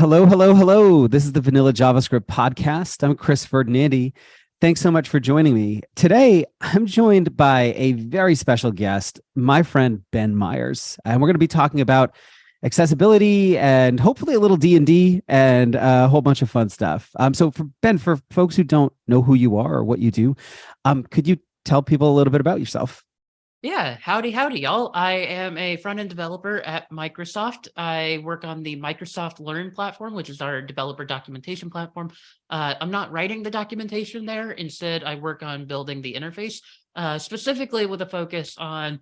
Hello, hello, hello. This is the Vanilla JavaScript podcast. I'm Chris Ferdinandi. Thanks so much for joining me. Today, I'm joined by a very special guest, my friend Ben Myers, and we're going to be talking about accessibility and hopefully a little D&D and a whole bunch of fun stuff. So for Ben, for folks who don't know who you are or what you do, could you tell people a little bit about yourself? Yeah, howdy, y'all. I am a front-end developer at Microsoft. I work on the Microsoft Learn platform, which is our developer documentation platform. I'm not writing the documentation there. Instead, I work on building the interface, specifically with a focus on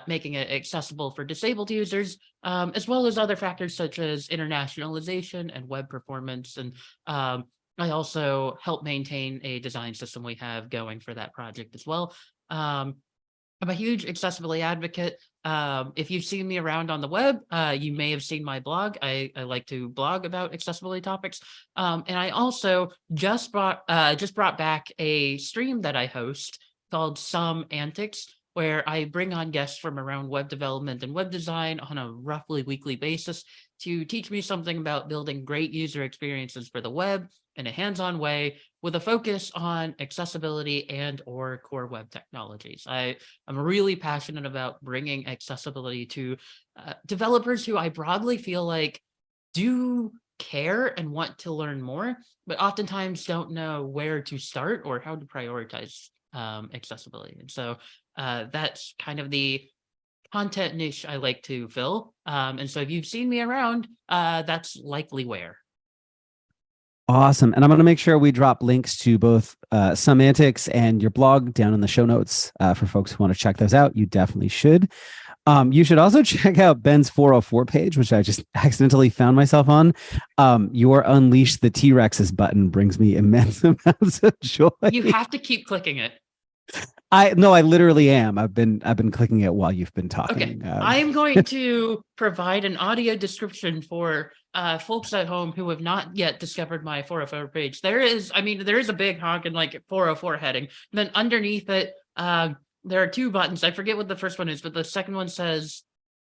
making it accessible for disabled users, as well as other factors such as internationalization and web performance. And I also help maintain a design system we have going for that project as well. I'm a huge accessibility advocate. If you've seen me around on the web, you may have seen my blog. I like to blog about accessibility topics. And I also just brought back a stream that I host called Some Antics, where I bring on guests from around web development and web design on a roughly weekly basis to teach me something about building great user experiences for the web in a hands-on way with a focus on accessibility and or core web technologies. I'm really passionate about bringing accessibility to developers who I broadly feel like do care and want to learn more, but oftentimes don't know where to start or how to prioritize accessibility. And so that's kind of the content niche I like to fill. And so if you've seen me around, that's likely where. Awesome. And I'm going to make sure we drop links to both Some Antics and your blog down in the show notes for folks who want to check those out. You definitely should. You should also check out Ben's 404 page, which I just accidentally found myself on. Your Unleash the T-Rexes button brings me immense amounts of joy. You have to keep clicking it. I literally am. I've been clicking it while you've been talking. Okay. I am going to provide an audio description for folks at home who have not yet discovered my 404 page. There is a big honk and like 404 heading. And then underneath it, there are two buttons. I forget what the first one is, but the second one says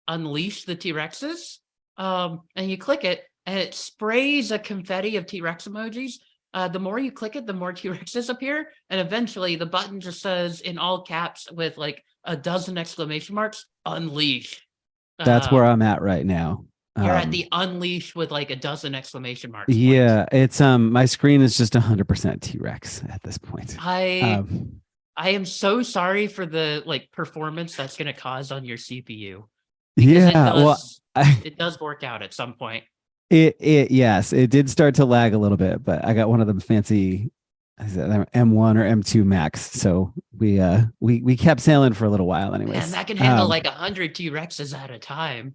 Unleash the T-Rexes. And you click it and it sprays a confetti of T-Rex emojis. The more you click it, the more T-Rexes appear. And eventually the button just says in all caps with like a dozen exclamation marks, Unleash. That's where I'm at right now. You're at the Unleash with like a dozen exclamation marks. Yeah, it's my screen is just 100% T-Rex at this point. I am so sorry for the like performance that's going to cause on your CPU. It does work out at some point. Yes, it did start to lag a little bit, but I got one of them fancy M1 or M2 Max, so we kept sailing for a little while anyways. And that can handle like 100 T-Rexes at a time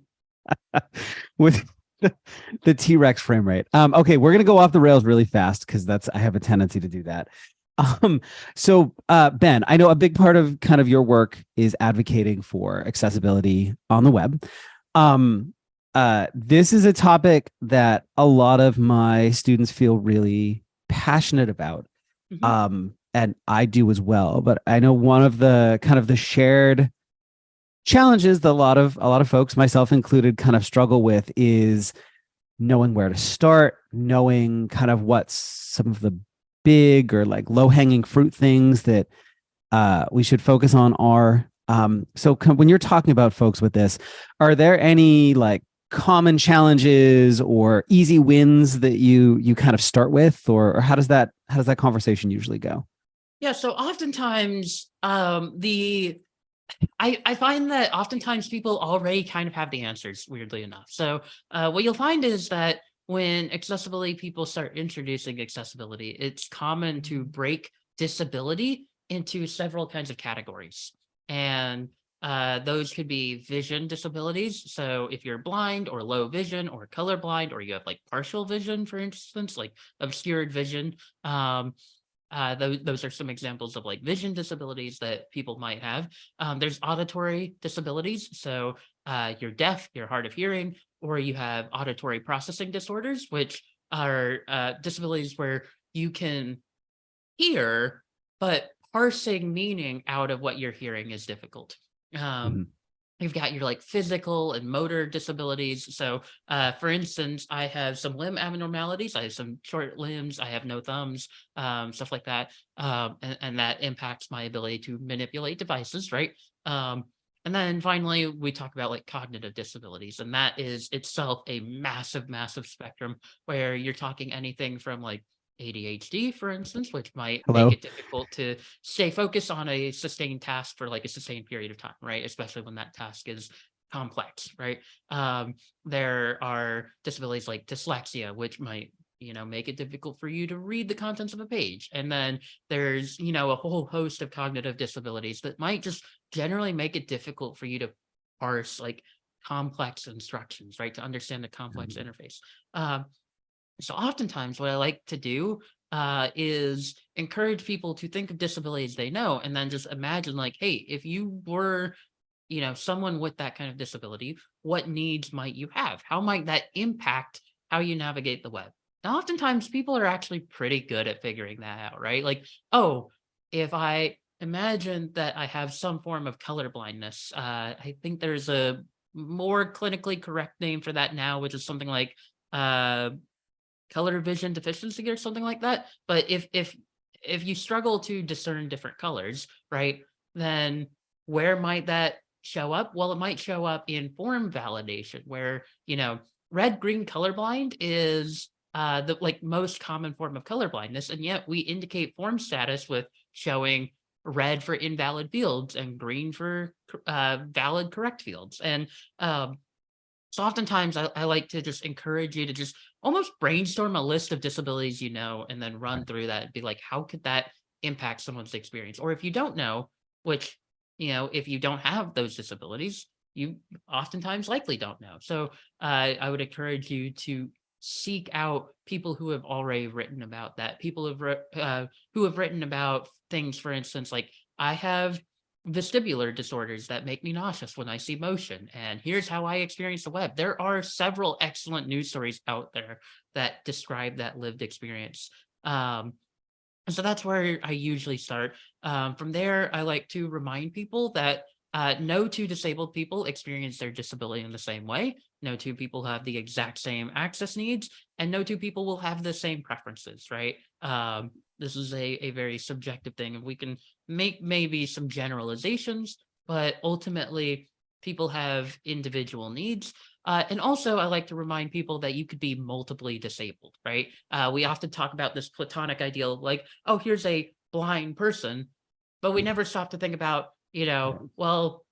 with the T-Rex frame rate. Okay, we're gonna go off the rails really fast because I have a tendency to do that. So Ben, I know a big part of kind of your work is advocating for accessibility on the web. This is a topic that a lot of my students feel really passionate about. Mm-hmm. And I do as well, but I know one of the kind of the shared challenges that a lot of folks, myself included, kind of struggle with is knowing where to start, knowing kind of what's some of the big or like low-hanging fruit things that we should focus on are. So when you're talking about folks with this, are there any like common challenges or easy wins that you kind of start with, or how does that conversation usually go? Yeah, so oftentimes I find that oftentimes people already kind of have the answers, weirdly enough. So what you'll find is that when accessibility people start introducing accessibility, it's common to break disability into several kinds of categories. And those could be vision disabilities. So if you're blind or low vision or colorblind, or you have like partial vision, for instance, like obscured vision, those are some examples of like vision disabilities that people might have. There's auditory disabilities. So you're deaf, you're hard of hearing, or you have auditory processing disorders, which are disabilities where you can hear, but parsing meaning out of what you're hearing is difficult. You've got your like physical and motor disabilities. So, for instance, I have some limb abnormalities. I have some short limbs. I have no thumbs, stuff like that, and that impacts my ability to manipulate devices, right? And then finally, we talk about like cognitive disabilities, and that is itself a massive, massive spectrum where you're talking anything from like ADHD, for instance, which might make Hello. it difficult to stay focused on a sustained task for like a sustained period of time, right? Especially when that task is complex, right? There are disabilities like dyslexia, which might, make it difficult for you to read the contents of a page. And then there's, a whole host of cognitive disabilities that might just generally make it difficult for you to parse like complex instructions, right? To understand the complex interface. So oftentimes what I like to do is encourage people to think of disabilities they know and then just imagine like, hey, if you were, someone with that kind of disability, what needs might you have? How might that impact how you navigate the web? Now, oftentimes people are actually pretty good at figuring that out, right? Like, oh, if I imagine that I have some form of color blindness, I think there's a more clinically correct name for that now, which is something like uh color vision deficiency or something like that. But if you struggle to discern different colors, right, then where might that show up? Well, it might show up in form validation, where red green colorblind is the like most common form of colorblindness, and yet we indicate form status with showing red for invalid fields and green for valid correct fields. And so oftentimes I like to just encourage you to just almost brainstorm a list of disabilities and then run through that and be like, how could that impact someone's experience? Or if you don't know, which, if you don't have those disabilities, you oftentimes likely don't know. So I would encourage you to seek out people who have already written about that, people who have written about things, for instance, like I have vestibular disorders that make me nauseous when I see motion. And here's how I experience the web. There are several excellent news stories out there that describe that lived experience. And so that's where I usually start. From there, I like to remind people that no two disabled people experience their disability in the same way. No two people have the exact same access needs, and no two people will have the same preferences, right? This is a very subjective thing, and we can make maybe some generalizations, but ultimately, people have individual needs. And also, I like to remind people that you could be multiply disabled, right? We often talk about this platonic ideal of like, oh, here's a blind person, but we never stop to think about, well,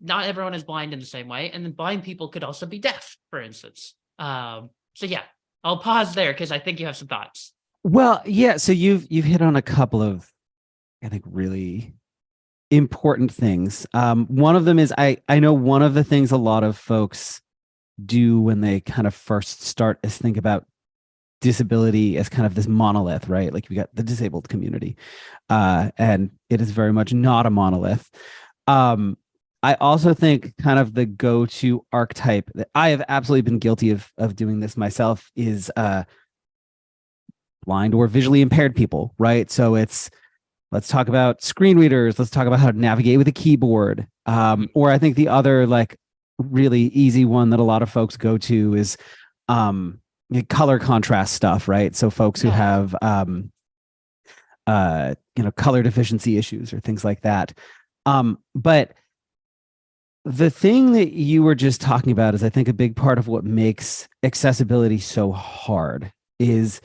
not everyone is blind in the same way, and then blind people could also be deaf, for instance. So yeah, I'll pause there because I think you have some thoughts. Well, yeah. So you've hit on a couple of, I think, really important things. One of them is I know one of the things a lot of folks do when they kind of first start is think about disability as kind of this monolith, right? Like we got the disabled community, and it is very much not a monolith. I also think kind of the go-to archetype that I have absolutely been guilty of doing this myself is blind or visually impaired people, right? So it's let's talk about screen readers. Let's talk about how to navigate with a keyboard. Or I think the other like really easy one that a lot of folks go to is color contrast stuff, right? So folks who Yes. have color deficiency issues or things like that. But the thing that you were just talking about is I think a big part of what makes accessibility so hard is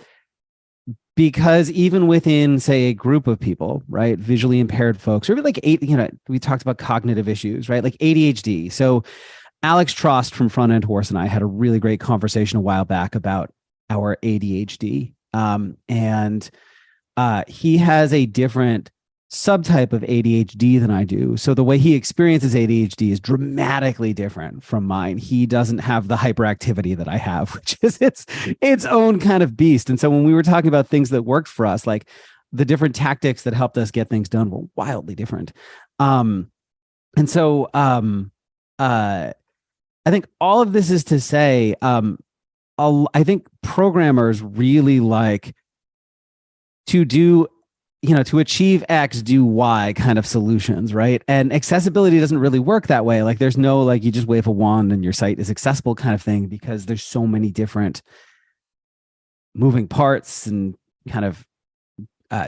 because even within, say, a group of people, right, visually impaired folks, or like we talked about cognitive issues, right, like ADHD. So Alex Trost from Front End Horse and I had a really great conversation a while back about our ADHD, and he has a different subtype of ADHD than I do. So the way he experiences ADHD is dramatically different from mine. He doesn't have the hyperactivity that I have, which is its own kind of beast. And so when we were talking about things that worked for us, like the different tactics that helped us get things done were wildly different. And so I think all of this is to say, I think programmers really like to do to achieve X, do Y kind of solutions, right? And accessibility doesn't really work that way. Like there's no like you just wave a wand and your site is accessible kind of thing, because there's so many different moving parts and kind of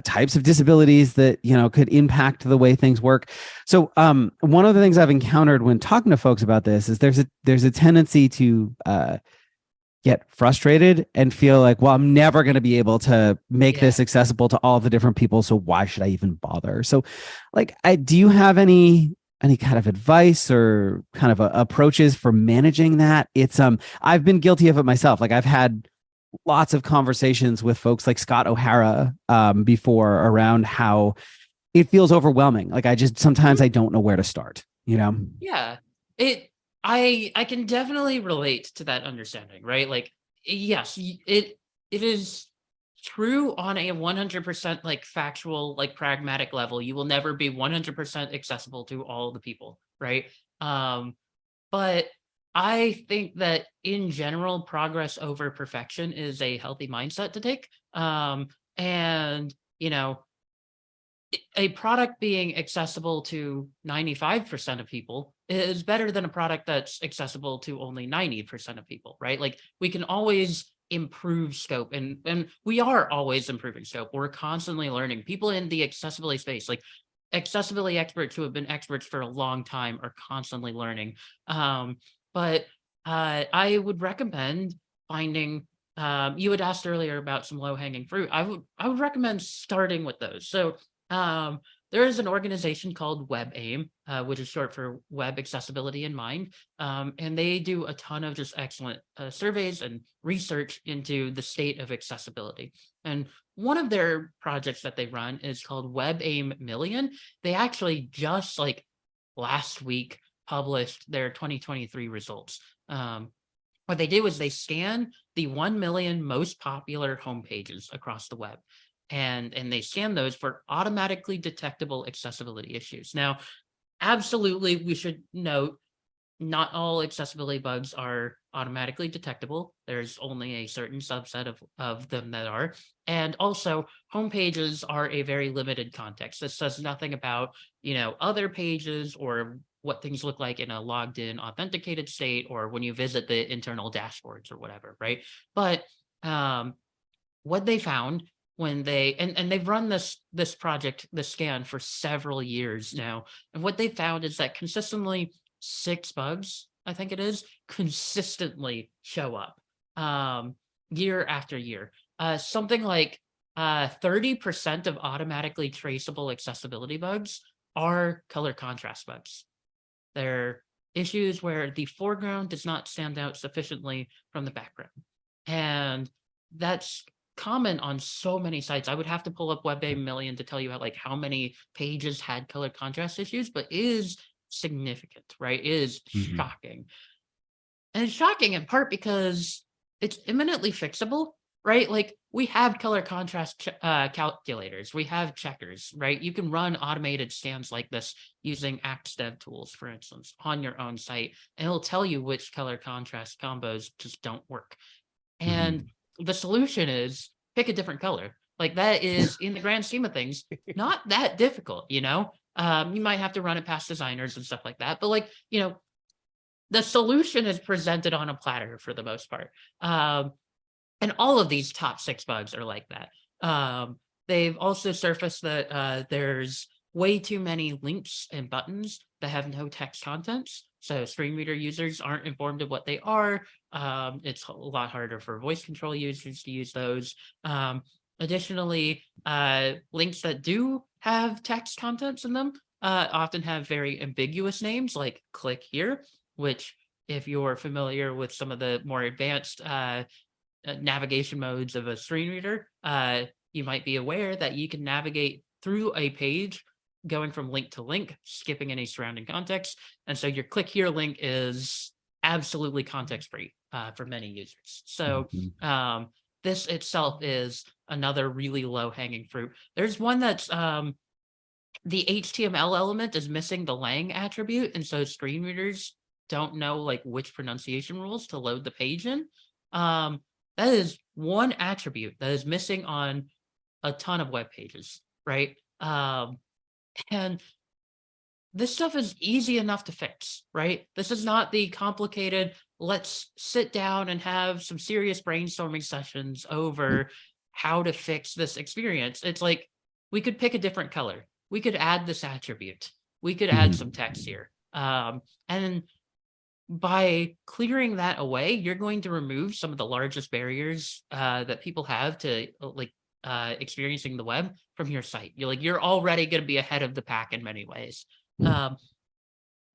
types of disabilities that could impact the way things work. So one of the things I've encountered when talking to folks about this is there's a tendency to get frustrated and feel like, well, I'm never going to be able to make this accessible to all the different people, so why should I even bother? So like, do you have any kind of advice or kind of approaches for managing that? It's I've been guilty of it myself. Like I've had lots of conversations with folks like Scott O'Hara before around how it feels overwhelming. Like sometimes I don't know where to start, Yeah. I can definitely relate to that understanding, right? Like, yes, it is true on a 100% like factual, like pragmatic level. You will never be 100% accessible to all the people, right? But I think that in general, progress over perfection is a healthy mindset to take. And a product being accessible to 95% of people is better than a product that's accessible to only 90% of people, right? Like we can always improve scope, and we are always improving scope. We're constantly learning. People in the accessibility space, like accessibility experts who have been experts for a long time, are constantly learning. But I would recommend finding you had asked earlier about some low-hanging fruit. I would recommend starting with those. So there is an organization called WebAIM, which is short for Web Accessibility in Mind, and they do a ton of just excellent surveys and research into the state of accessibility. And one of their projects that they run is called WebAIM Million. They actually just like last week published their 2023 results. What they do is they scan the 1 million most popular homepages across the web, and they scan those for automatically detectable accessibility issues. Now, absolutely, we should note not all accessibility bugs are automatically detectable. There's only a certain subset of them that are. And also, homepages are a very limited context. This says nothing about, other pages or what things look like in a logged in authenticated state or when you visit the internal dashboards or whatever, right? But what they found when and they've run this project, the scan, for several years now, and what they found is that consistently 6 bugs, I think it is, consistently show up year after year. Something like 30% of automatically traceable accessibility bugs are color contrast bugs. They're issues where the foreground does not stand out sufficiently from the background. And that's common on so many sites. I would have to pull up WebAIM Million to tell you how many pages had color contrast issues, but it is significant, right? It is shocking. And it's shocking in part because it's imminently fixable, right? Like we have color contrast calculators, we have checkers, right? You can run automated scans like this using AppsDev tools, for instance, on your own site, and it'll tell you which color contrast combos just don't work. And the solution is pick a different color. Like that is, in the grand scheme of things, not that difficult, you might have to run it past designers and stuff like that, but the solution is presented on a platter for the most part. And all of these top 6 bugs are like that. They've also surfaced that there's way too many links and buttons that have no text contents. So screen reader users aren't informed of what they are. It's a lot harder for voice control users to use those. Additionally, links that do have text contents in them often have very ambiguous names like click here, which if you're familiar with some of the more advanced navigation modes of a screen reader, you might be aware that you can navigate through a page going from link to link, skipping any surrounding context. And so your click here link is absolutely context free for many users. So this itself is another really low hanging fruit. There's one that's the HTML element is missing the lang attribute. And so screen readers don't know which pronunciation rules to load the page in. That is one attribute that is missing on a ton of web pages. right? And this stuff is easy enough to fix, right? This is not the complicated, let's sit down and have some serious brainstorming sessions over how to fix this experience. It's like we could pick a different color. We could add this attribute. We could add some text here. And by clearing that away, you're going to remove some of the largest barriers that people have to experiencing the web from your site. You're already going to be ahead of the pack in many ways. Um,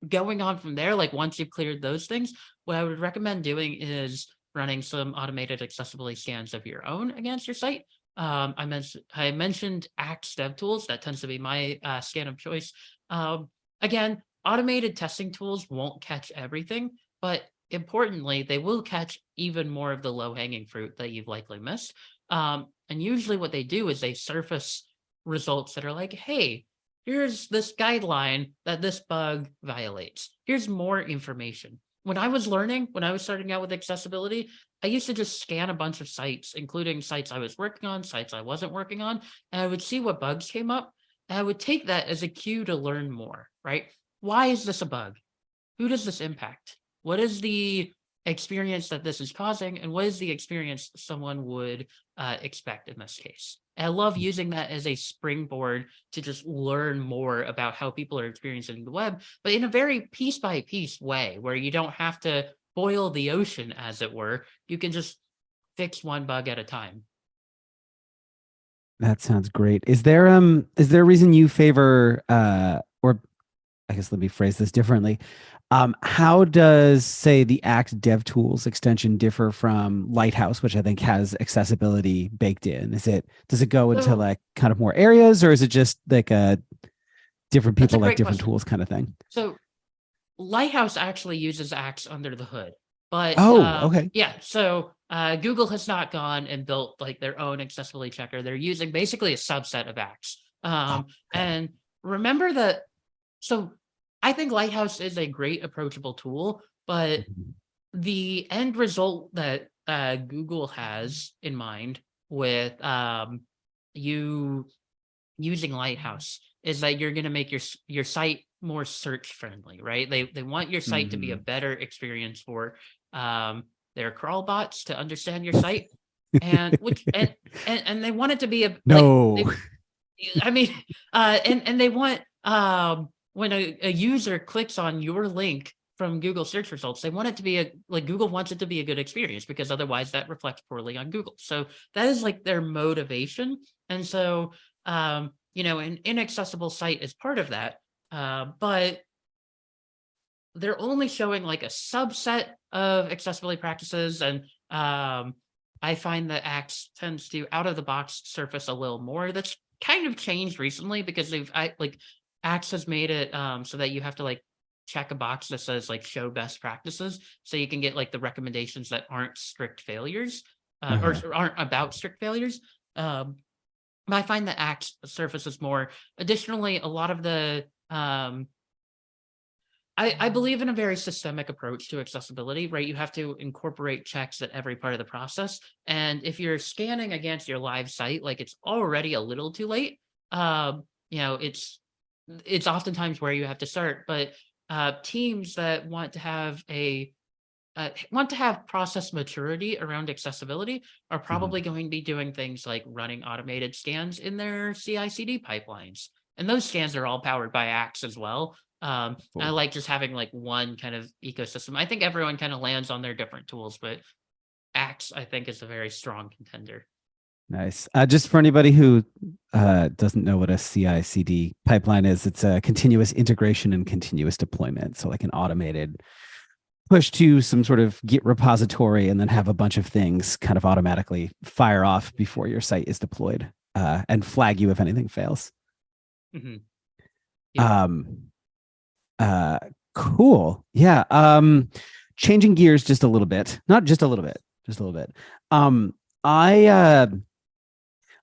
Going on from there, like once you've cleared those things, what I would recommend doing is running some automated accessibility scans of your own against your site. I mentioned Axe DevTools. That tends to be my scan of choice. Again, automated testing tools won't catch everything, but importantly, they will catch even more of the low-hanging fruit that you've likely missed. And usually what they do is they surface results that are like, hey, here's this guideline that this bug violates. Here's more information. When I was starting out with accessibility, I used to just scan a bunch of sites, including sites I was working on, sites I wasn't working on, and I would see what bugs came up. And I would take that as a cue to learn more, right? Why is this a bug? Who does this impact? What is the experience that this is causing? And what is the experience someone would expect in this case? And I love using that as a springboard to just learn more about how people are experiencing the web, but in a very piece by piece way where you don't have to boil the ocean, as it were. You can just fix one bug at a time. That sounds great. Is there a reason you favor or I guess let me phrase this differently. How does, say, the Axe DevTools extension differ from Lighthouse, which I think has accessibility baked in? Does it go into So like kind of more areas, or is it just like a different that's a people like great different question. tools kind of thing? So Lighthouse actually uses Axe under the hood, but Oh, okay. yeah. So Google has not gone and built like their own accessibility checker. They're using basically a subset of Axe. Oh, okay. And remember that. So I think Lighthouse is a great approachable tool, but Mhm. the end result that Google has in mind with you using Lighthouse is that you're going to make your site more search friendly, right? They want your site to be a Mhm. better experience for their crawl bots to understand your site, and which and they want it to be a like No. they, I mean, and they want when a user clicks on your link from Google search results, they want it to be Google wants it to be a good experience because otherwise that reflects poorly on Google. So that is like their motivation. And so an inaccessible site is part of that. But they're only showing like a subset of accessibility practices. And I find that Axe tends to out of the box surface a little more. That's kind of changed recently because Axe has made it so that you have to like check a box that says like show best practices so you can get like the recommendations that aren't strict failures or Uh-huh. aren't about strict failures. But I find that Axe surfaces more. Additionally, a lot of the I believe in a very systemic approach to accessibility, right? You have to incorporate checks at every part of the process. And if you're scanning against your live site, like it's already a little too late, um, you know, it's oftentimes where you have to start. But teams that want to have process maturity around accessibility are probably Mhm. going to be doing things like running automated scans in their CI/CD pipelines, and those scans are all powered by Axe as well. I Cool. like just having like one kind of ecosystem. I think everyone kind of lands on their different tools, but Axe I think is a very strong contender. Nice. Just for anybody who doesn't know what a CI/CD pipeline is, it's a continuous integration and continuous deployment. So, like an automated push to some sort of Git repository and then have a bunch of things kind of automatically fire off before your site is deployed and flag you if anything fails. Hmm. Yep. Um, uh, cool. Yeah. Changing gears just a little bit, not just a little bit, just a little bit. Um, I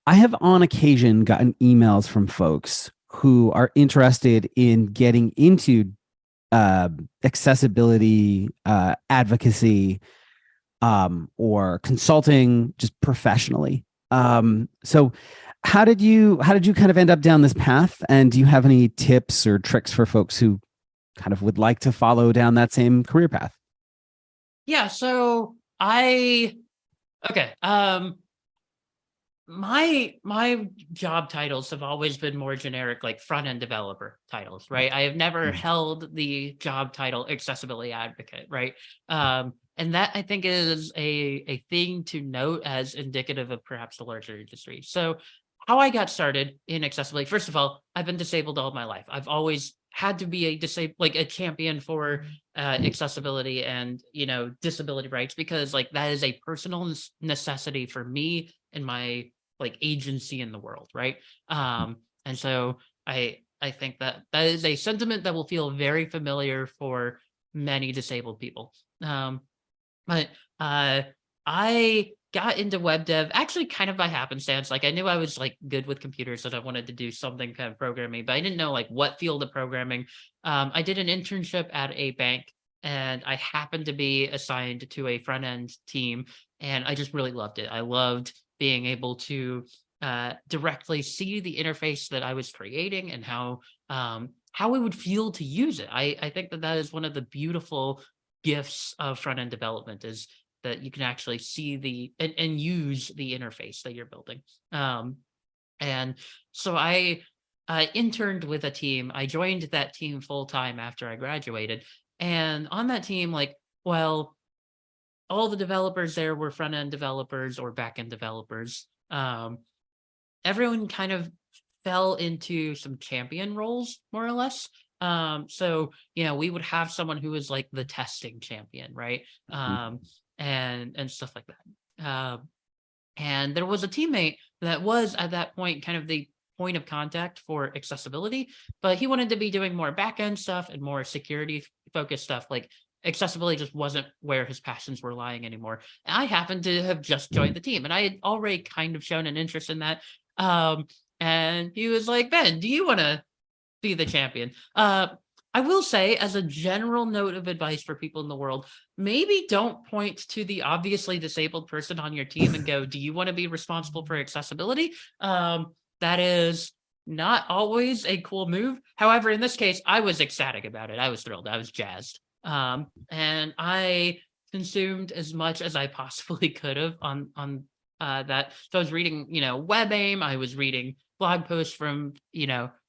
I have on occasion gotten emails from folks who are interested in getting into accessibility advocacy or consulting just professionally. So how did you kind of end up down this path? And do you have any tips or tricks for folks who kind of would like to follow down that same career path? Yeah, so I okay. My job titles have always been more generic, like front end developer titles, right? I have never Mm. held the job title accessibility advocate, right? And that I think is a thing to note as indicative of perhaps the larger industry. So how I got started in accessibility, first of all, I've been disabled all my life. I've always had to be a like a champion for accessibility and disability rights, because like that is a personal necessity for me and my like agency in the world, right? And so I think that that is a sentiment that will feel very familiar for many disabled people. But I got into web dev actually kind of by happenstance. Like I knew I was like good with computers, and I wanted to do something kind of programming, but I didn't know like what field of programming. I did an internship at a bank, and I happened to be assigned to a front end team, and I just really loved it. I loved being able to directly see the interface that I was creating and how it would feel to use it. I think that that is one of the beautiful gifts of front end development, is that you can actually see and use the interface that you're building. And so I interned with a team. I joined that team full time after I graduated. And on that team, like, well, all the developers there were front end developers or back end developers. Everyone kind of fell into some champion roles, more or less. So we would have someone who was like the testing champion, right? Mhm. And stuff like that. And there was a teammate that was at that point kind of the point of contact for accessibility, but he wanted to be doing more back end stuff and more security focused stuff. Like accessibility just wasn't where his passions were lying anymore. And I happened to have just joined the team, and I had already kind of shown an interest in that. Um, and he was like, "Ben, do you want to be the champion?" I will say, as a general note of advice for people in the world, maybe don't point to the obviously disabled person on your team and go, "Do you want to be responsible for accessibility?" That is not always a cool move. However, in this case, I was ecstatic about it. I was thrilled. I was jazzed. And I consumed as much as I possibly could have on that. So I was reading, WebAIM. I was reading blog posts from,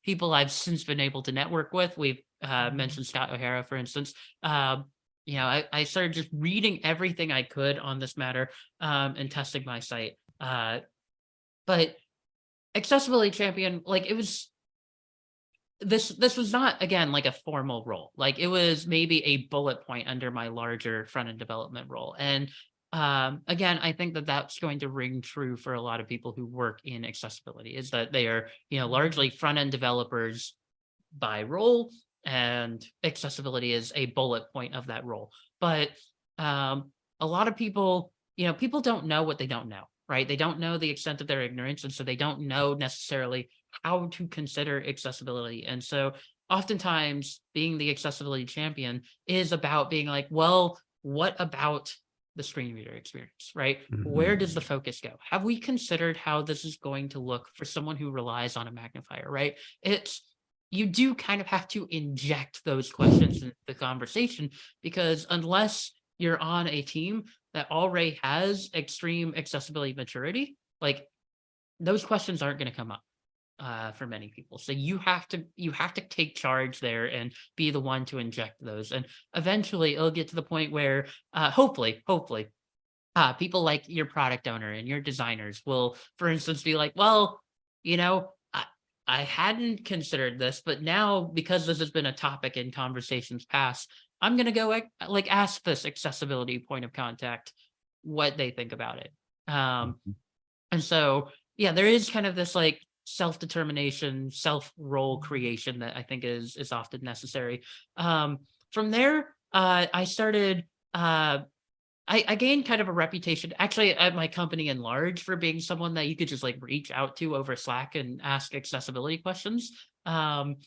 people I've since been able to network with. We've mentioned Scott O'Hara, for instance. I started just reading everything I could on this matter, and testing my site. But accessibility champion, like it was this was not, again, like a formal role. Like it was maybe a bullet point under my larger front end development role. And again, I think that that's going to ring true for a lot of people who work in accessibility, is that they are largely front end developers by role, and accessibility is a bullet point of that role. But a lot of people, people don't know what they don't know, right? They don't know the extent of their ignorance, and so they don't know necessarily how to consider accessibility. And so oftentimes being the accessibility champion is about being like, well, what about the screen reader experience, right? Where does the Mhm. focus go? Have we considered how this is going to look for someone who relies on a magnifier, right? It's You do kind of have to inject those questions in the conversation, because unless you're on a team that already has extreme accessibility maturity, like those questions aren't going to come up for many people. So you have to take charge there and be the one to inject those, and eventually it'll get to the point where hopefully people like your product owner and your designers will, for instance, be like, well, you know, I, I hadn't considered this, but now because this has been a topic in conversations past, I'm gonna go like ask this accessibility point of contact what they think about it. And so, yeah, there is kind of this like self-determination, self-role creation that I think is often necessary. From there, I started. I gained kind of a reputation actually at my company in large for being someone that you could just like reach out to over Slack and ask accessibility questions. Um,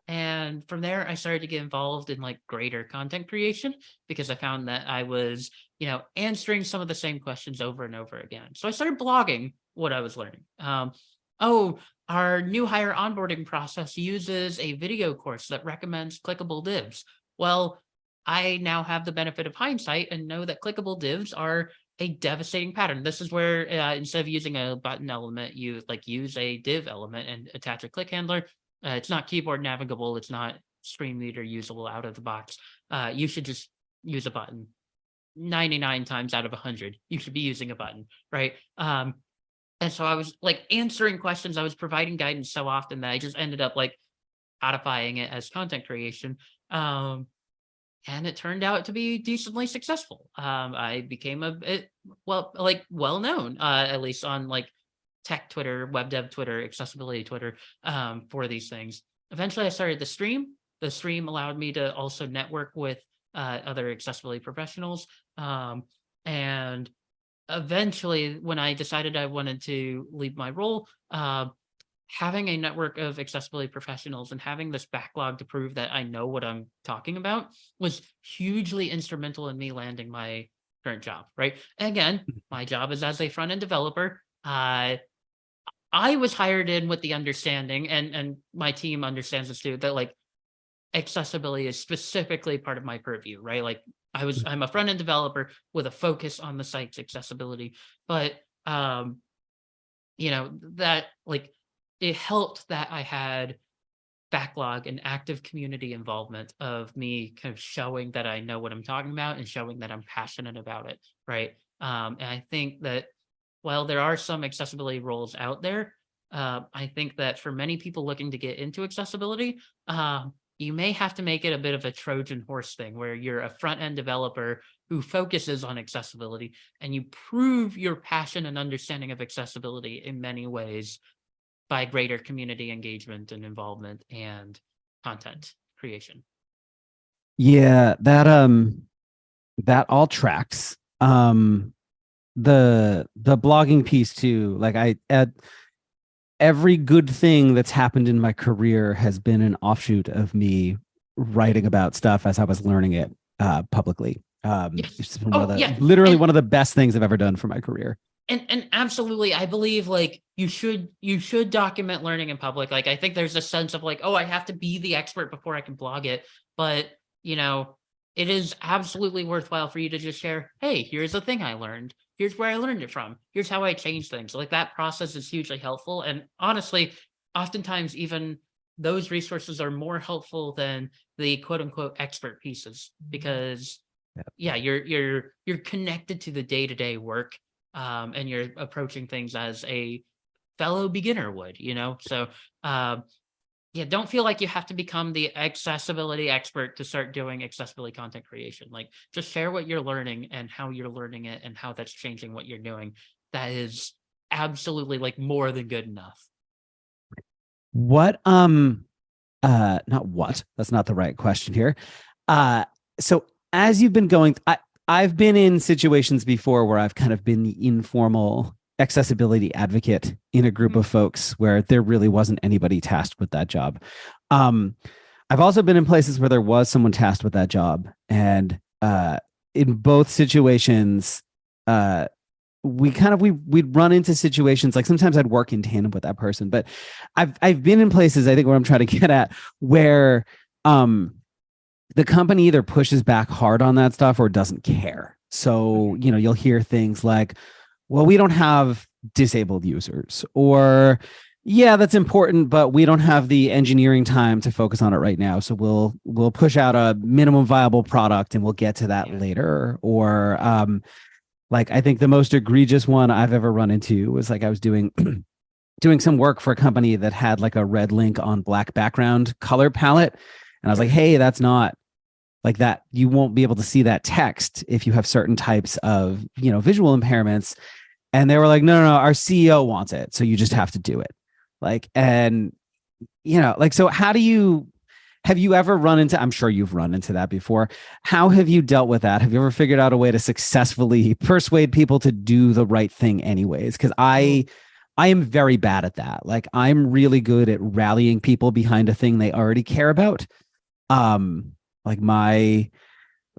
and from there, I started to get involved in like greater content creation, because I found that I was, answering some of the same questions over and over again. So I started blogging what I was learning. Oh, our new hire onboarding process uses a video course that recommends clickable divs. Well, I now have the benefit of hindsight and know that clickable divs are a devastating pattern. This is where instead of using a button element, you use a div element and attach a click handler. It's not keyboard navigable. It's not screen reader usable out of the box. You should just use a button. 99 times out of 100, you should be using a button, right? And so I was like answering questions. I was providing guidance so often that I just ended up like codifying it as content creation. Um, and it turned out to be decently successful. I became a bit well known, at least on like tech Twitter, web dev Twitter, accessibility Twitter, for these things. Eventually, I started the stream. The stream allowed me to also network with other accessibility professionals, and eventually, when I decided I wanted to leave my role, having a network of accessibility professionals and having this backlog to prove that I know what I'm talking about was hugely instrumental in me landing my current job. Right. And again, my job is as a front end developer. I was hired in with the understanding, and my team understands this too, that like accessibility is specifically part of my purview, right? Like I'm a front end developer with a focus on the site's accessibility, but that like it helped that I had backlog and active community involvement of me kind of showing that I know what I'm talking about and showing that I'm passionate about it, right? And I think that while there are some accessibility roles out there, I think that for many people looking to get into accessibility, you may have to make it a bit of a Trojan horse thing where you're a front end developer who focuses on accessibility and you prove your passion and understanding of accessibility in many ways by greater community engagement and involvement and content creation. Yeah, that all tracks. The blogging piece too. Like every good thing that's happened in my career has been an offshoot of me writing about stuff as I was learning it publicly. Yes. It's been And one of the best things I've ever done for my career. And absolutely, I believe like you should document learning in public. Like I think there's a sense of like, oh, I have to be the expert before I can blog it. But it is absolutely worthwhile for you to just share, hey, here's the thing I learned. Here's where I learned it from. Here's how I changed things. Like that process is hugely helpful. And honestly, oftentimes even those resources are more helpful than the quote unquote expert pieces because you're connected to the day-to-day work, and you're approaching things as a fellow beginner would, so don't feel like you have to become the accessibility expert to start doing accessibility content creation. Like just share what you're learning and how you're learning it and how that's changing what you're doing. That is absolutely like more than good enough. What not what, that's not the right question here. So as you've been going, I've been in situations before where I've kind of been the informal accessibility advocate in a group of folks where there really wasn't anybody tasked with that job. I've also been in places where there was someone tasked with that job, and in both situations, we'd run into situations like sometimes I'd work in tandem with that person, but I've been in places, I think what I'm trying to get at, where the company either pushes back hard on that stuff or doesn't care. So, you'll hear things like, well, we don't have disabled users, or yeah, that's important, but we don't have the engineering time to focus on it right now. So we'll push out a minimum viable product and we'll get to that later. Or like I think the most egregious one I've ever run into was like I was doing some work for a company that had like a red link on black background color palette. And I was like, hey, that's not like that. You won't be able to see that text if you have certain types of, visual impairments. And they were like, no, our CEO wants it. So you just have to do it. Like, and, so have you ever run into, I'm sure you've run into that before. How have you dealt with that? Have you ever figured out a way to successfully persuade people to do the right thing anyways? Because I am very bad at that. Like I'm really good at rallying people behind a thing they already care about. I'm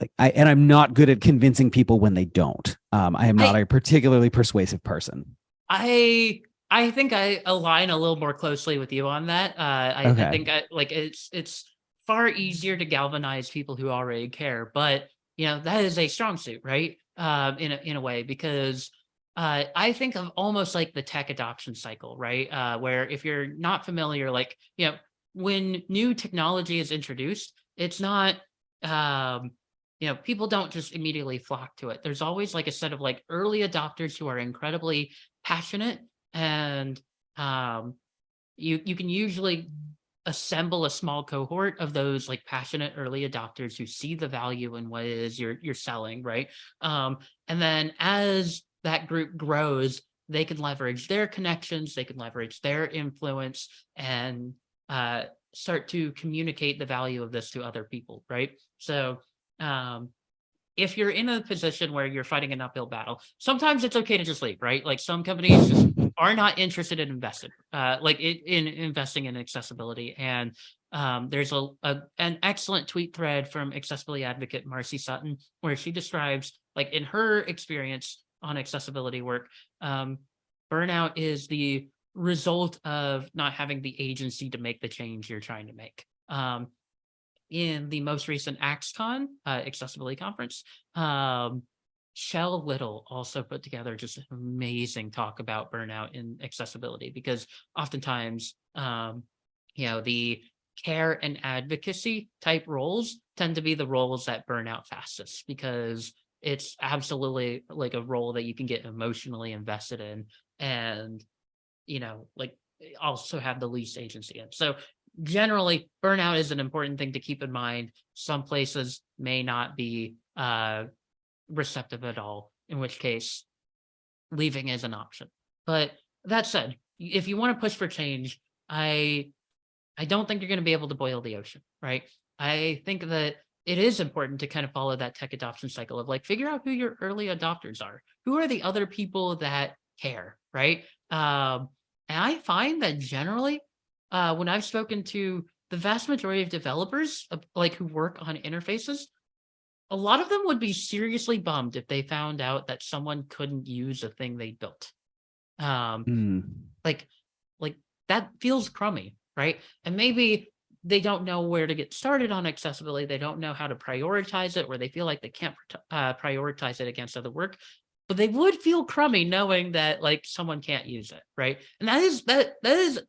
not good at convincing people when they don't. I am not a particularly persuasive person. I I think I align a little more closely with you on that. I Okay. think like it's far easier to galvanize people who already care, but that is a strong suit, right? In a way, because I think of almost like the tech adoption cycle, right? Where if you're not familiar, like when new technology is introduced, it's not um, people don't just immediately flock to it. There's always like a set of like early adopters who are incredibly passionate, and um, you can usually assemble a small cohort of those like passionate early adopters who see the value in what it is you're selling, right? And then as that group grows, they can leverage their connections, they can leverage their influence, and uh, start to communicate the value of this to other people, right? So um, if you're in a position where you're fighting an uphill battle, sometimes it's okay to just leave, right? Like some companies just are not interested in in investing in accessibility. And there's an excellent tweet thread from accessibility advocate Marcy Sutton where she describes, like in her experience on accessibility work, um, burnout is the result of not having the agency to make the change you're trying to make. In the most recent AxCon accessibility conference, Shell Little also put together just an amazing talk about burnout in accessibility, because oftentimes, the care and advocacy type roles tend to be the roles that burn out fastest, because it's absolutely like a role that you can get emotionally invested in, and like also have the least agency in. So generally, burnout is an important thing to keep in mind. Some places may not be receptive at all, in which case leaving is an option. But that said, if you want to push for change, I don't think you're going to be able to boil the ocean, right? I think that it is important to kind of follow that tech adoption cycle of like figure out who your early adopters are. Who are the other people that care, right? And I find that generally, when I've spoken to the vast majority of developers, like who work on interfaces, a lot of them would be seriously bummed if they found out that someone couldn't use a thing they built. Um, Mm. like, like that feels crummy, right? And maybe they don't know where to get started on accessibility. They don't know how to prioritize it, or they feel like they can't prioritize it against other work. But they would feel crummy knowing that like someone can't use it, right? And that is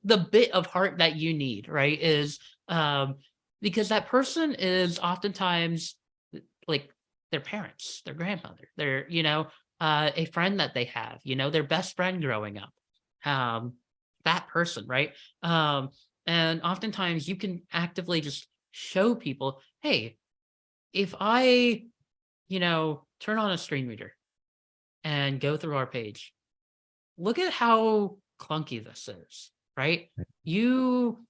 the bit of heart that you need, right? Is because that person is oftentimes like their parents, their grandmother, their a friend that they have, their best friend growing up, um, that person, right? And oftentimes you can actively just show people, hey, if I, turn on a screen reader and go through our page, look at how clunky this is, right? You,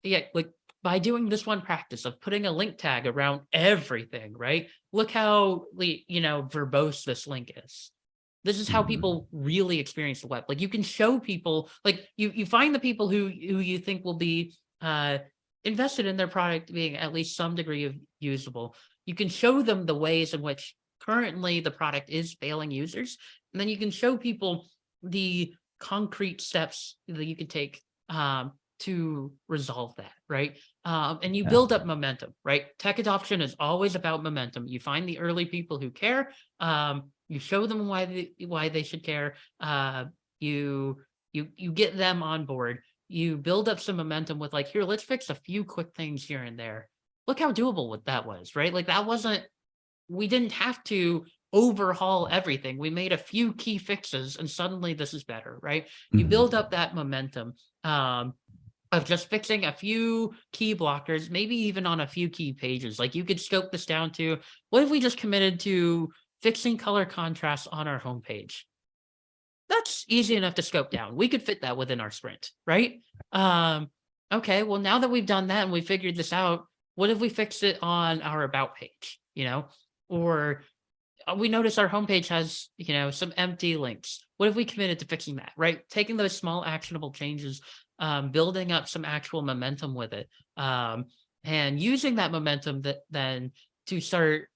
yeah, like by doing this one practice of putting a link tag around everything, right? Look how, verbose this link is. This is how Mhm. people really experience the web. Like you can show people, like you find the people who you think will be invested in their product being at least some degree of usable. You can show them the ways in which currently the product is failing users, and then you can show people the concrete steps that you can take to resolve that, right? And you Yeah. build up momentum, right? Tech adoption is always about momentum. You find the early people who care. You show them why they should care. You get them on board. You build up some momentum with like, here, let's fix a few quick things here and there. Look how doable what that was, right? Like that wasn't. We didn't have to overhaul everything. We made a few key fixes, and suddenly this is better, right? You build up Mhm. that momentum. Of just fixing a few key blockers, maybe even on a few key pages. Like you could scope this down to, what if we just committed to fixing color contrast on our homepage? That's easy enough to scope down. We could fit that within our sprint, right? Um, okay, well, now that we've done that and we figured this out, what if we fix it on our about page, Or we notice our homepage has, some empty links. What if we committed to fixing that, right? Taking those small actionable changes, building up some actual momentum with it, and using that momentum that then to start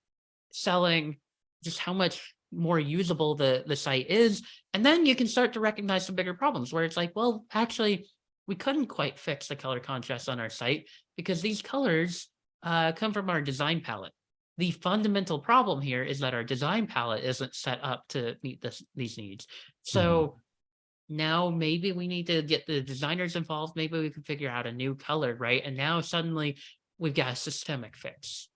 selling just how much more usable the site is. And then you can start to recognize some bigger problems where it's like, well, actually, we couldn't quite fix the color contrast on our site because these colors come from our design palette. The fundamental problem here is that our design palette isn't set up to meet these needs. So now maybe we need to get the designers involved. Maybe we can figure out a new color, right? And now suddenly we've got a systemic fix.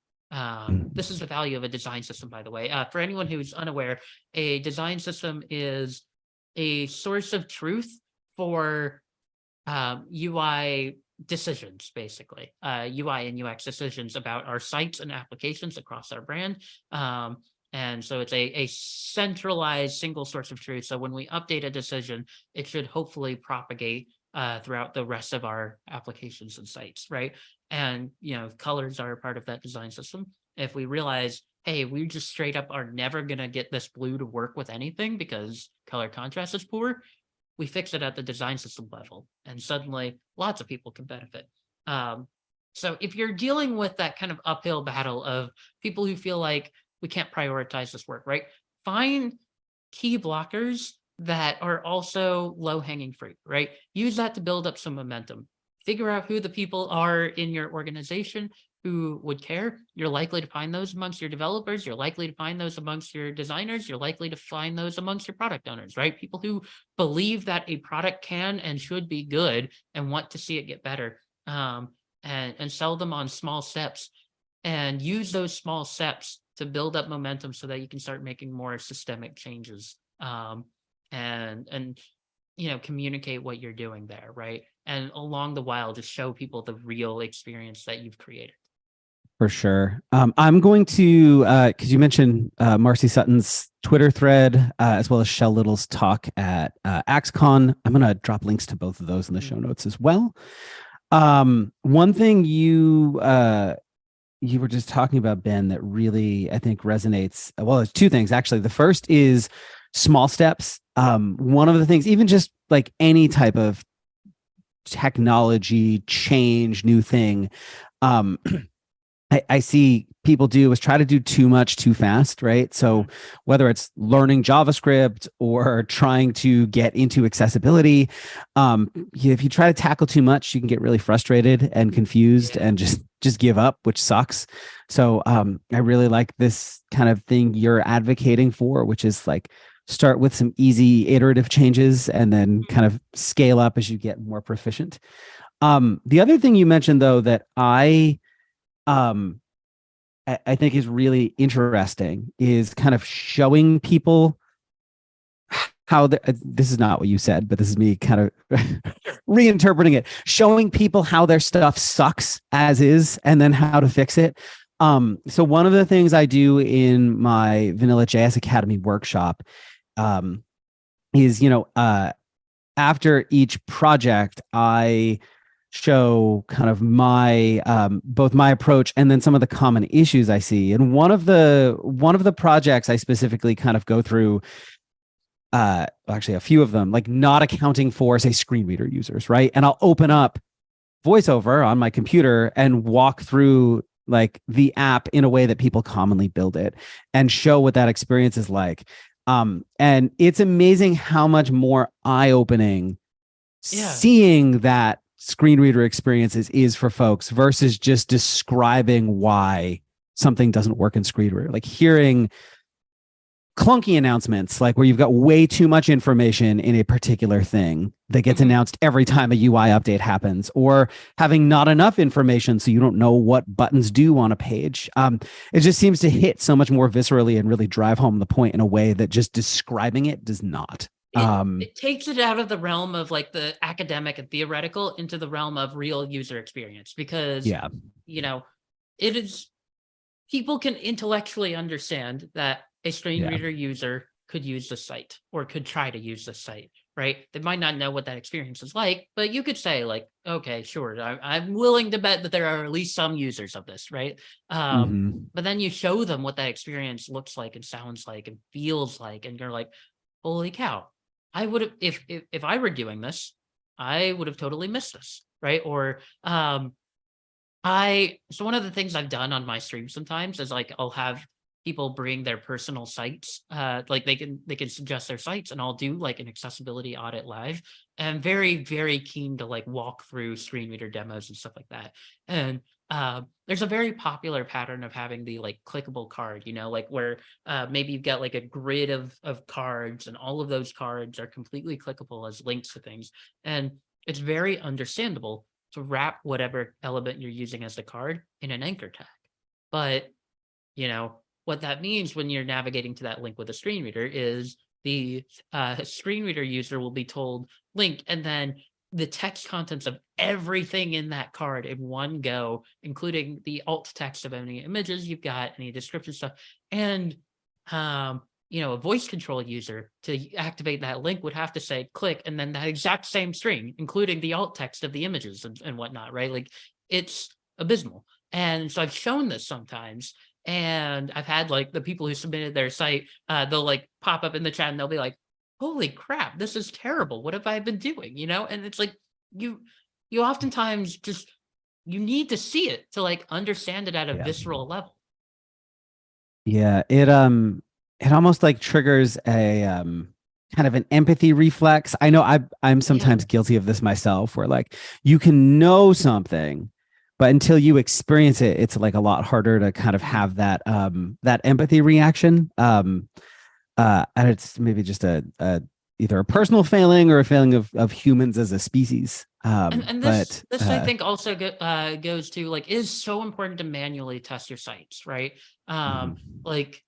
This is the value of a design system, by the way. For anyone who's unaware, a design system is a source of truth for UI decisions, basically, UI and UX decisions about our sites and applications across our brand. And so it's a centralized single source of truth. So when we update a decision, it should hopefully propagate throughout the rest of our applications and sites, right? And, colors are a part of that design system. If we realize, hey, we just straight up are never going to get this blue to work with anything because color contrast is poor, we fix it at the design system level, and suddenly lots of people can benefit. So if you're dealing with that kind of uphill battle of people who feel like we can't prioritize this work, right? Find key blockers that are also low-hanging fruit, right? Use that to build up some momentum. Figure out who the people are in your organization who would care. You're likely to find those amongst your developers. You're likely to find those amongst your designers. You're likely to find those amongst your product owners, right? People who believe that a product can and should be good and want to see it get better, and sell them on small steps, and use those small steps to build up momentum so that you can start making more systemic changes, and communicate what you're doing there, right? And along the while, just show people the real experience that you've created. For sure. I'm going to, because you mentioned Marcy Sutton's Twitter thread, as well as Shell Little's talk at AxeCon. I'm going to drop links to both of those in the show notes as well. One thing you were just talking about, Ben, that really, I think, resonates. Well, there's two things, actually. The first is small steps. One of the things, even just like any type of technology change, new thing, I see people do is try to do too much too fast, right? So whether it's learning JavaScript or trying to get into accessibility, if you try to tackle too much, you can get really frustrated and confused and just give up, which sucks. So I really like this kind of thing you're advocating for, which is like start with some easy iterative changes and then kind of scale up as you get more proficient. The other thing you mentioned, though, that I think is really interesting is kind of showing people how this is not what you said, but this is me kind of reinterpreting it, showing people how their stuff sucks as is and then how to fix it. So one of the things I do in my Vanilla JS Academy workshop is, after each project, I show kind of my both my approach and then some of the common issues I see. And one of the projects I specifically kind of go through, actually a few of them, like not accounting for, say, screen reader users, right? And I'll open up VoiceOver on my computer and walk through like the app in a way that people commonly build it and show what that experience is like. And it's amazing how much more eye-opening seeing that screen reader experiences is for folks versus just describing why something doesn't work in screen reader. Like hearing clunky announcements, like where you've got way too much information in a particular thing that gets announced every time a UI update happens, or having not enough information so you don't know what buttons do on a page. It just seems to hit so much more viscerally and really drive home the point in a way that just describing it does not. It takes it out of the realm of like the academic and theoretical into the realm of real user experience, because it is, people can intellectually understand that a screen reader user could use the site or could try to use the site, right? They might not know what that experience is like, but you could say like, okay, sure, I'm willing to bet that there are at least some users of this, right? But then you show them what that experience looks like and sounds like and feels like, and you're like, holy cow, I would have, if I were doing this, I would have totally missed this, right? Or so one of the things I've done on my stream sometimes is like I'll have people bring their personal sites. Like they can suggest their sites, and I'll do like an accessibility audit live. And I'm very, very keen to like walk through screen reader demos and stuff like that. And there's a very popular pattern of having the like clickable card, like where maybe you've got like a grid of cards, and all of those cards are completely clickable as links to things. And it's very understandable to wrap whatever element you're using as the card in an anchor tag. But what that means when you're navigating to that link with a screen reader is the screen reader user will be told link, and then the text contents of everything in that card in one go, including the alt text of any images you've got, any description stuff. And a voice control user to activate that link would have to say click, and then that exact same string, including the alt text of the images and whatnot, right? Like, it's abysmal. And so I've shown this sometimes, and I've had like the people who submitted their site, they'll like pop up in the chat and they'll be like, holy crap, this is terrible. What have I been doing? And it's like, you oftentimes just, you need to see it to like understand it at a Yeah. visceral level. Yeah, it almost like triggers a kind of an empathy reflex. I know I'm sometimes guilty of this myself, where like you can know something, but until you experience it, it's like a lot harder to kind of have that that empathy reaction. And it's maybe just a either a personal failing or a failing of humans as a species. And this I think also goes to like, is so important to manually test your sites, right? Like,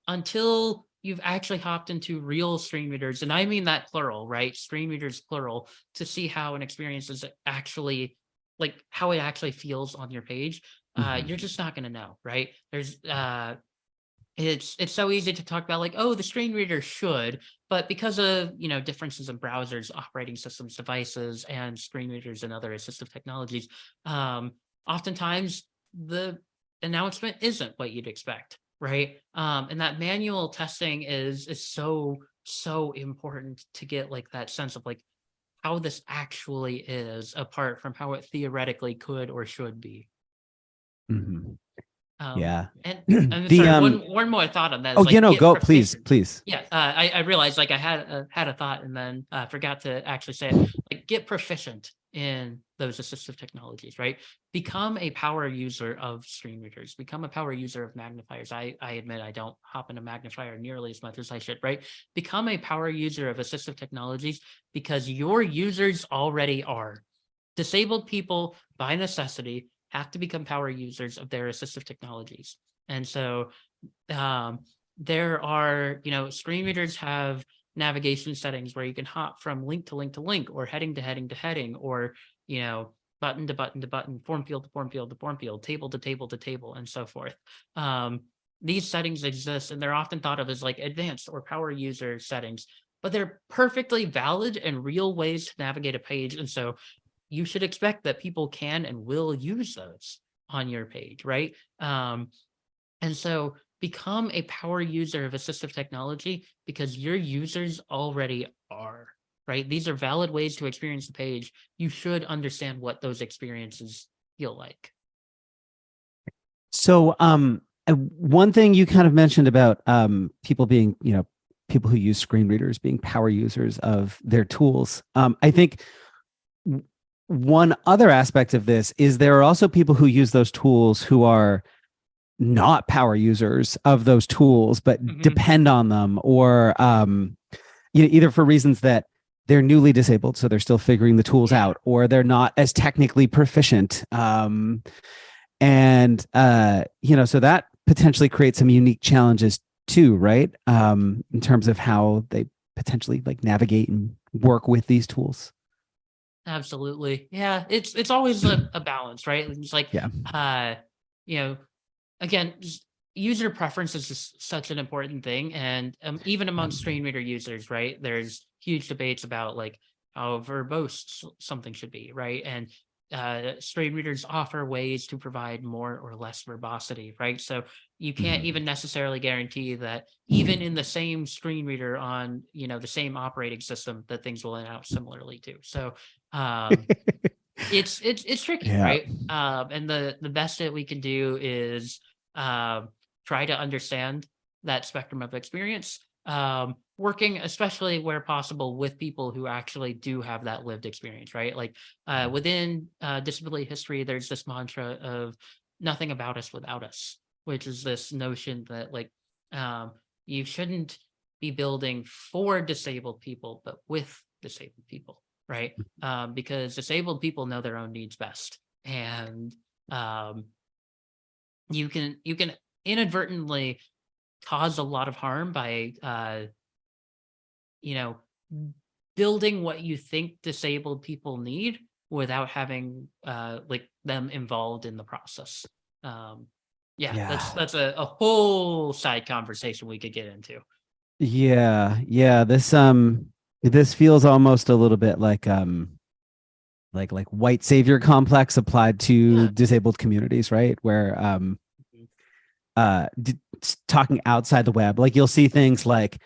until you've actually hopped into real screen readers, and I mean that plural, right? Screen readers plural, to see how an experience is actually, like, how it actually feels on your page. You're just not going to know, right? There's it's so easy to talk about like, oh, the screen reader should, but because of differences in browsers, operating systems, devices, and screen readers and other assistive technologies, oftentimes the announcement isn't what you'd expect, right? And that manual testing is so important to get like that sense of like how this actually is, apart from how it theoretically could or should be. Yeah. And I'm The sorry, one more thought on that is oh, like, get go, please, proficient. please. Yeah, I realized like I had a thought and then forgot to actually say it. Like, get proficient in those assistive technologies, right? Become a power user of screen readers. Become a power user of magnifiers. I admit I don't hop in a magnifier nearly as much as I should, right? Become a power user of assistive technologies, because your users already are. Disabled people, by necessity, have to become power users of their assistive technologies. And so there are, screen readers have navigation settings where you can hop from link to link to link, or heading to heading to heading, or, button to button to button, form field to form field to form field, table to table to table, and so forth. These settings exist, and they're often thought of as like advanced or power user settings, but they're perfectly valid and real ways to navigate a page. And so you should expect that people can and will use those on your page, right? And so become a power user of assistive technology, because your users already are, right? These are valid ways to experience the page. You should understand what those experiences feel like. So one thing you kind of mentioned about people being, people who use screen readers being power users of their tools. I think one other aspect of this is there are also people who use those tools who are not power users of those tools, but depend on them, or either for reasons that they're newly disabled, so they're still figuring the tools out, or they're not as technically proficient. So that potentially creates some unique challenges too, right? In terms of how they potentially like navigate and work with these tools. Absolutely. Yeah. It's always a balance, right? It's like, again, user preference is just such an important thing. And even among screen reader users, right, there's huge debates about like how verbose something should be, right? And screen readers offer ways to provide more or less verbosity, right? So you can't even necessarily guarantee that even in the same screen reader on, the same operating system, that things will announce similarly too. So it's tricky, right? And the best that we can do is try to understand that spectrum of experience, working especially where possible with people who actually do have that lived experience, right? Like within disability history, there's this mantra of nothing about us without us, which is this notion that like you shouldn't be building for disabled people, but with disabled people, right? Because disabled people know their own needs best, and um, you can inadvertently cause a lot of harm by you know building what you think disabled people need without having like them involved in the process. um yeah, Yeah. that's a whole side conversation we could get into. Yeah. Yeah. This feels almost a little bit like white savior complex applied to Yeah. disabled communities, right? Where talking outside the web, like you'll see things like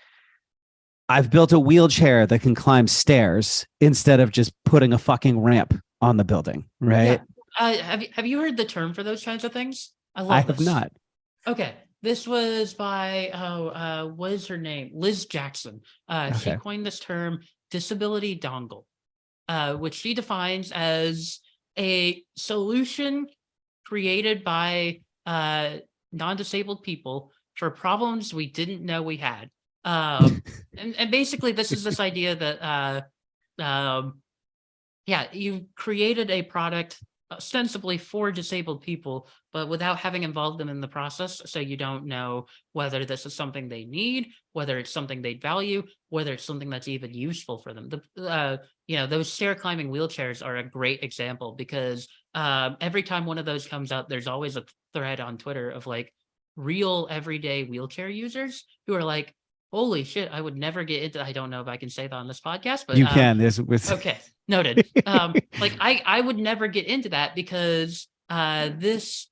I've built a wheelchair that can climb stairs instead of just putting a fucking ramp on the building, Yeah. right? Have you heard the term for those kinds of things? I I love have this. not. Okay. This was by what is her name? Liz Jackson. She Okay. coined this term disability dongle, which she defines as a solution created by non-disabled people for problems we didn't know we had. And basically this is this idea that yeah, you created a product ostensibly for disabled people, but without having involved them in the process. So you don't know whether this is something they need, whether it's something they value, whether it's something that's even useful for them. Those stair climbing wheelchairs are a great example because every time one of those comes out, there's always a thread on Twitter of like real everyday wheelchair users who are like, holy shit, I would never get into, I don't know if I can say that on this podcast, but You can. This was okay, noted. Like I would never get into that because uh this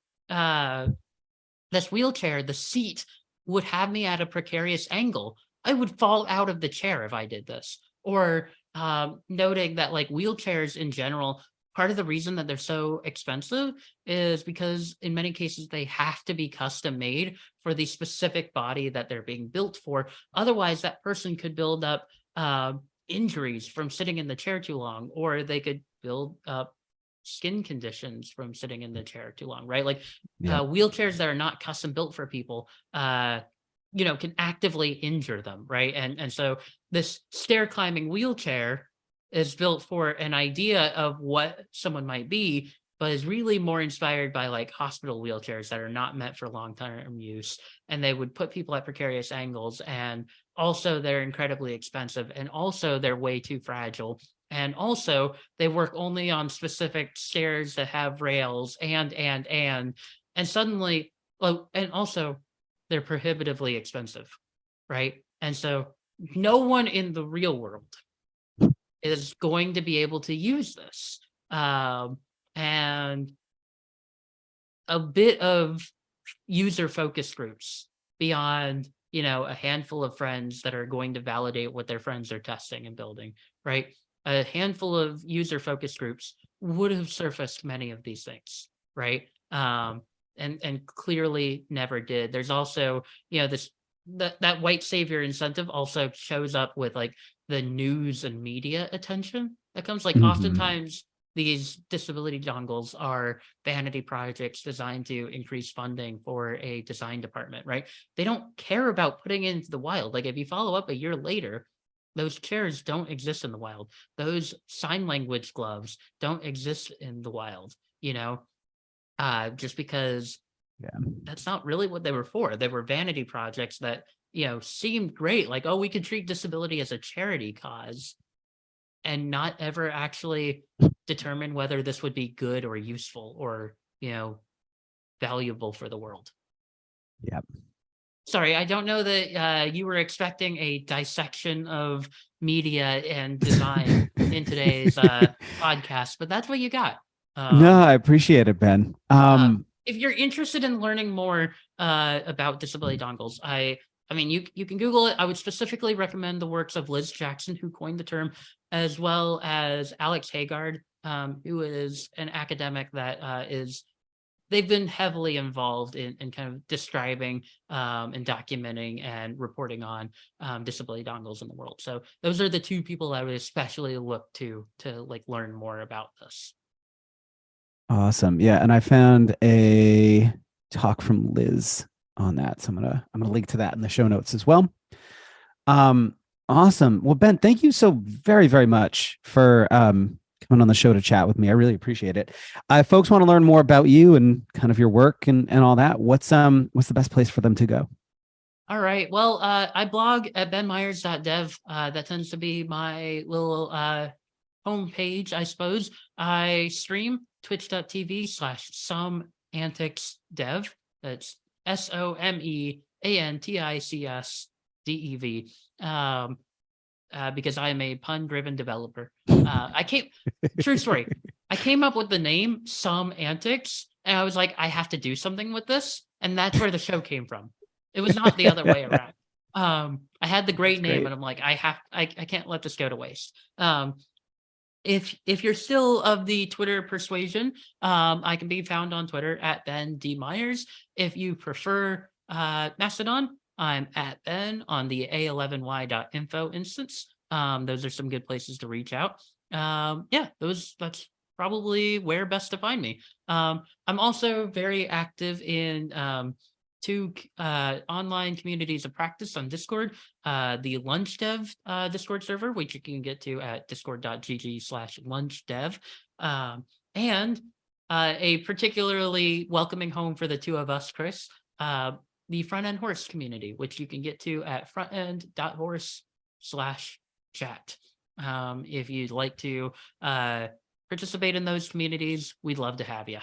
wheelchair, the seat would have me at a precarious angle. I would fall out of the chair if I did this. Or noting that like wheelchairs in general, part of the reason that they're so expensive is because in many cases they have to be custom made for the specific body that they're being built for. Otherwise, that person could build up injuries from sitting in the chair too long, or they could build up skin conditions from sitting in the chair too long, right? Like yeah. wheelchairs that are not custom built for people, can actively injure them, right? And so this stair climbing wheelchair is built for an idea of what someone might be, but is really more inspired by like hospital wheelchairs that are not meant for long-term use. And they would put people at precarious angles. And also they're incredibly expensive. And also they're way too fragile. And also they work only on specific stairs that have rails and suddenly, oh, and also they're prohibitively expensive, right? And so no one in the real world is going to be able to use this. And a bit of user focus groups beyond, a handful of friends that are going to validate what their friends are testing and building, right? A handful of user focus groups would have surfaced many of these things, right? And clearly never did. There's also, that white savior incentive also shows up with like the news and media attention that comes. Like Mhm. oftentimes these disability dongles are vanity projects designed to increase funding for a design department, right? They don't care about putting it into the wild. Like if you follow up a year later, those chairs don't exist in the wild. Those sign language gloves don't exist in the wild, just because Yeah. that's not really what they were for. They were vanity projects that, seemed great. Like, oh, we could treat disability as a charity cause and not ever actually determine whether this would be good or useful or, valuable for the world. Yeah. Sorry, I don't know that you were expecting a dissection of media and design in today's podcast, but that's what you got. No, Um, I appreciate it, Ben. if you're interested in learning more about disability dongles, I mean, you can Google it. I would specifically recommend the works of Liz Jackson, who coined the term, as well as Alex Haggard, who is an academic that is they've been heavily involved in kind of describing and documenting and reporting on disability dongles in the world. So those are the two people I would especially look to like learn more about this. Awesome. Yeah, and I found a talk from Liz on that. So I'm gonna link to that in the show notes as well. Um, awesome. Well, Ben, thank you so very, very much for coming on the show to chat with me. I really appreciate it. If folks want to learn more about you and kind of your work and all that, what's the best place for them to go? All right. Well, I blog at benmyers.dev. That tends to be my little homepage, I suppose. I stream twitch.tv/someanticsdev. That's SOMEANTICSDEV. Because I am a pun-driven developer. True story. I came up with the name Some Antics, and I was like, I have to do something with this, and that's where the show came from. It was not the other way around. I had the great That's name, great. and I'm like, I can't let this go to waste. If you're still of the Twitter persuasion, I can be found on Twitter at Ben D. Myers. If you prefer Mastodon, I'm at Ben on the a11y.info instance. Those are some good places to reach out. Yeah, that's probably where best to find me. I'm also very active in two online communities of practice on Discord. The Lunch Dev Discord server, which you can get to at discord.gg/lunchdev, and a particularly welcoming home for the two of us, Chris, the Front End Horse community, which you can get to at frontend.horse/chat. If you'd like to participate in those communities, we'd love to have you.